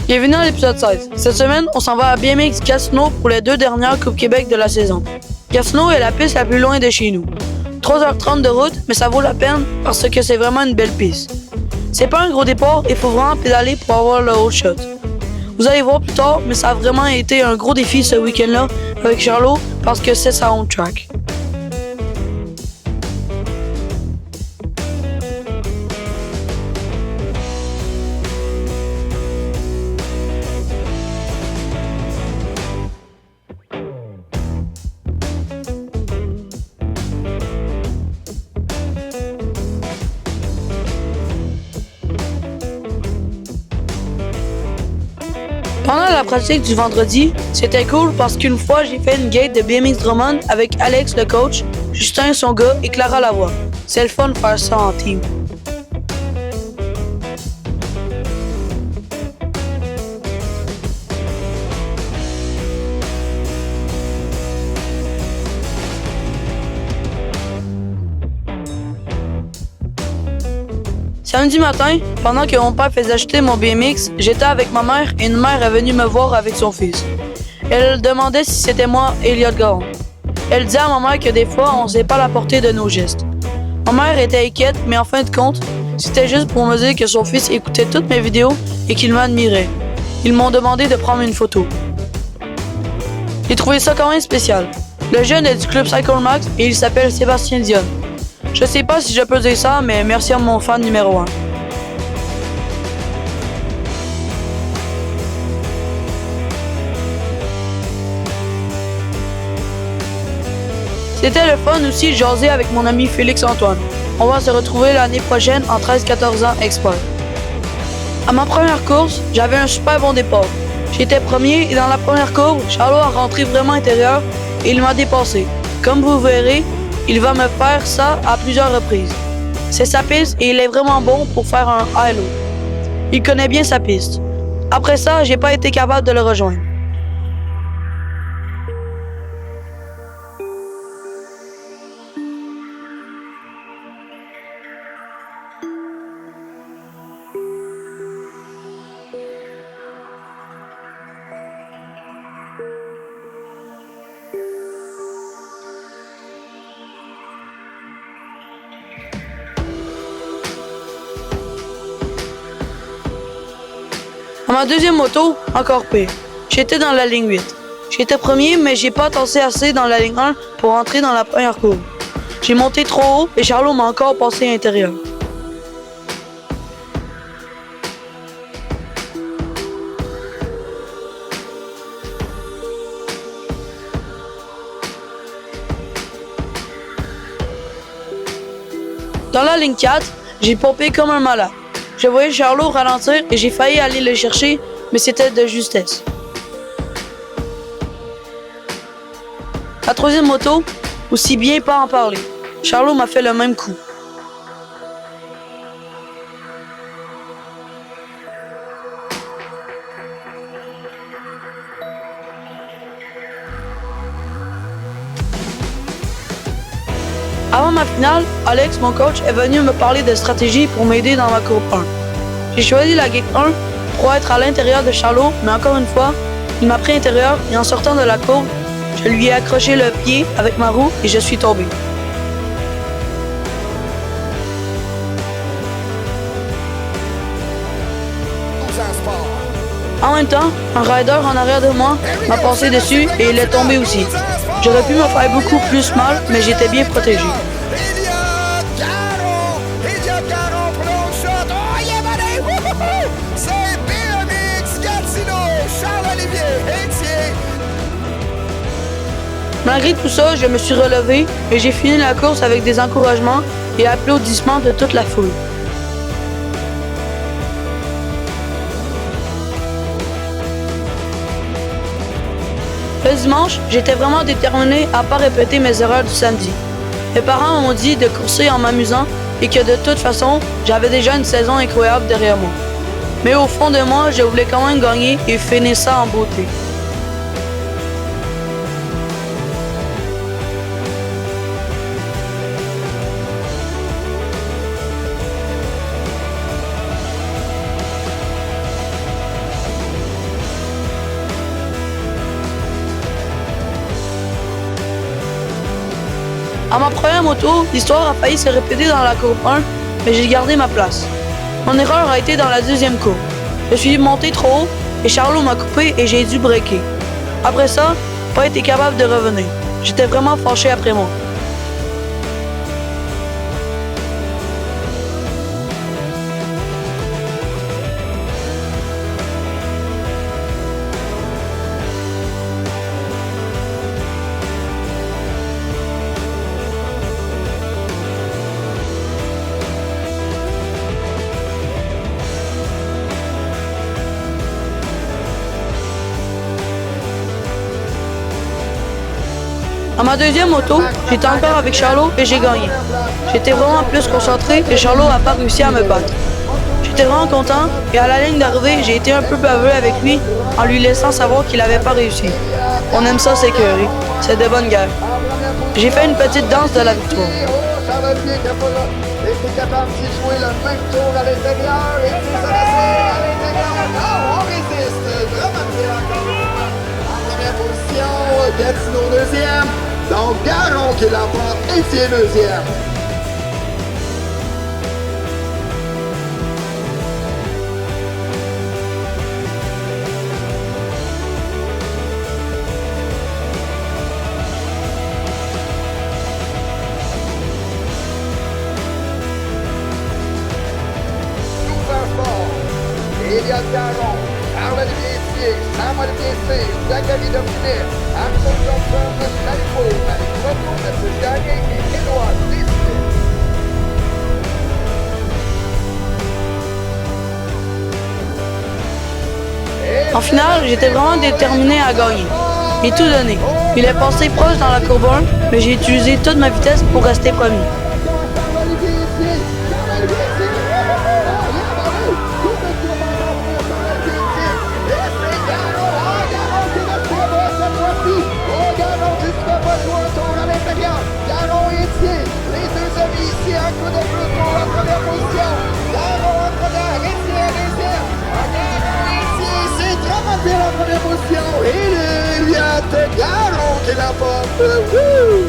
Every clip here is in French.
Bienvenue à l'épisode 16. Cette semaine, on s'en va à BMX Gatineau pour les 2 dernières Coupes Québec de la saison. Gatineau est la piste la plus loin de chez nous. 3h30 de route, mais ça vaut la peine parce que c'est vraiment une belle piste. C'est pas un gros départ, il faut vraiment pédaler pour avoir le haut shot. Vous allez voir plus tard, mais ça a vraiment été un gros défi ce week-end-là avec Charlot parce que c'est sa home track. Pendant la pratique du vendredi, c'était cool parce qu'une fois, j'ai fait une gate de BMX Drummond avec Alex le coach, Justin son gars et Clara la voix. C'est le fun de faire ça en team. Samedi matin, pendant que mon père faisait acheter mon BMX, j'étais avec ma mère et une mère est venue me voir avec son fils. Elle demandait si c'était moi, Elliot Garon. Elle disait à ma mère que des fois, on ne sait pas la portée de nos gestes. Ma mère était inquiète, mais en fin de compte, c'était juste pour me dire que son fils écoutait toutes mes vidéos et qu'il m'admirait. Ils m'ont demandé de prendre une photo. J'ai trouvé ça quand même spécial. Le jeune est du club Cycle Max et il s'appelle Sébastien Dion. Je sais pas si je peux dire ça, mais merci à mon fan numéro 1. C'était le fun aussi de jaser avec mon ami Félix-Antoine. On va se retrouver l'année prochaine en 13-14 ans expert. À ma première course, j'avais un super bon départ. J'étais premier et dans la première courbe, Charlot a rentré vraiment intérieur et il m'a dépassé. Comme vous verrez, il va me faire ça à plusieurs reprises. C'est sa piste et il est vraiment bon pour faire un high-low. Il connaît bien sa piste. Après ça, j'ai pas été capable de le rejoindre. À ma deuxième moto, encore pire. J'étais dans la ligne 8. J'étais premier, mais j'ai pas tassé assez dans la ligne 1 pour entrer dans la première courbe. J'ai monté trop haut et Charlot m'a encore passé à l'intérieur. Dans la ligne 4, j'ai pompé comme un malade. Je voyais Charlot ralentir et j'ai failli aller le chercher, mais c'était de justesse. La troisième moto, aussi bien pas en parler. Charlot m'a fait le même coup. Avant ma finale, Alex, mon coach, est venu me parler de stratégie pour m'aider dans ma courbe 1. J'ai choisi la gate 1 pour être à l'intérieur de Charlot, mais encore une fois, il m'a pris à l'intérieur et en sortant de la courbe, je lui ai accroché le pied avec ma roue et je suis tombé. En même temps, un rider en arrière de moi m'a passé dessus et il est tombé aussi. J'aurais pu me faire beaucoup plus mal, mais j'étais bien protégé. Malgré tout ça, je me suis relevé et j'ai fini la course avec des encouragements et applaudissements de toute la foule. Le dimanche, j'étais vraiment déterminé à ne pas répéter mes erreurs du samedi. Mes parents m'ont dit de courser en m'amusant et que de toute façon, j'avais déjà une saison incroyable derrière moi. Mais au fond de moi, je voulais quand même gagner et finir ça en beauté. À ma première moto, l'histoire a failli se répéter dans la courbe 1, mais j'ai gardé ma place. Mon erreur a été dans la deuxième courbe. Je suis monté trop haut et Charlot m'a coupé et j'ai dû breaker. Après ça, pas été capable de revenir. J'étais vraiment fâché après moi. À ma deuxième moto, j'étais encore avec Charlot et j'ai gagné. J'étais vraiment plus concentré et Charlot n'a pas réussi à me battre. J'étais vraiment content et à la ligne d'arrivée, j'ai été un peu baveux avec lui en lui laissant savoir qu'il n'avait pas réussi. On aime ça s'écœurer. C'est de bonne guerre. J'ai fait une petite danse de la victoire. Gatineau deuxième, donc Garon qui l'emporte et qui est deuxième. Elliott Garon, Charles-Olivier Thier, Sam-Olivier Cyr, Zachary Dauphinet, Arthur Johnson, Chalifo, Marie-Proto, Mathis Gagné et Éloi Décidé. En finale, j'étais vraiment déterminé à gagner. J'ai tout donné. Il est passé proche dans la courbe 1, mais j'ai utilisé toute ma vitesse pour rester premier. Garon et Thier, les deux amis ici, un coup de plus pour la première position. Garon en première, et Thier deuxième. Garon et Thier, c'est vraiment bien la première position. Et Elliott Garon qui l'emporte. Wouh!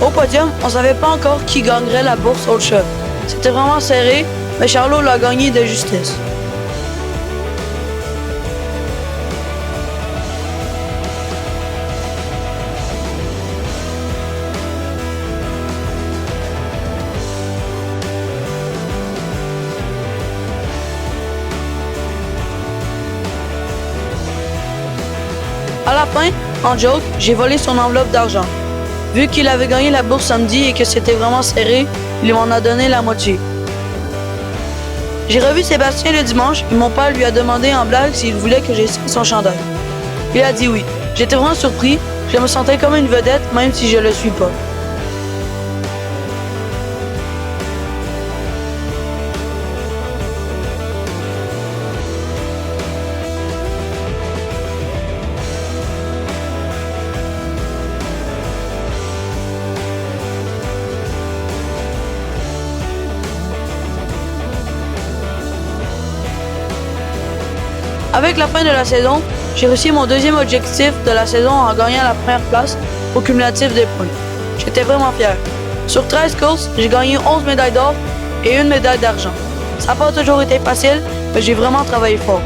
Au podium, on savait pas encore qui gagnerait la bourse Old Shop. C'était vraiment serré, mais Charlot l'a gagné de justesse. À la fin, en joke, j'ai volé son enveloppe d'argent. Vu qu'il avait gagné la bourse samedi et que c'était vraiment serré, il m'en a donné la moitié. J'ai revu Sébastien le dimanche et mon père lui a demandé en blague s'il voulait que j'essaie son chandail. Il a dit oui. J'étais vraiment surpris, je me sentais comme une vedette même si je le suis pas. Avec la fin de la saison, j'ai réussi mon deuxième objectif de la saison en gagnant la première place au cumulatif des points. J'étais vraiment fier. Sur 13 courses, j'ai gagné 11 médailles d'or et une médaille d'argent. Ça n'a pas toujours été facile, mais j'ai vraiment travaillé fort.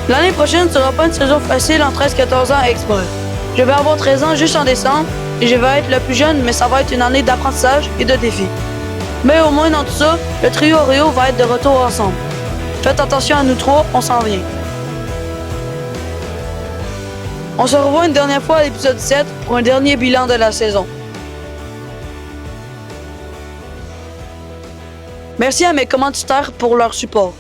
L'année prochaine ne sera pas une saison facile en 13-14 ans à Expo. Je vais avoir 13 ans juste en décembre et je vais être le plus jeune, mais ça va être une année d'apprentissage et de défis. Mais au moins dans tout ça, le trio Oreo va être de retour ensemble. Faites attention à nous trois, on s'en vient. On se revoit une dernière fois à l'épisode 7 pour un dernier bilan de la saison. Merci à mes commanditaires pour leur support.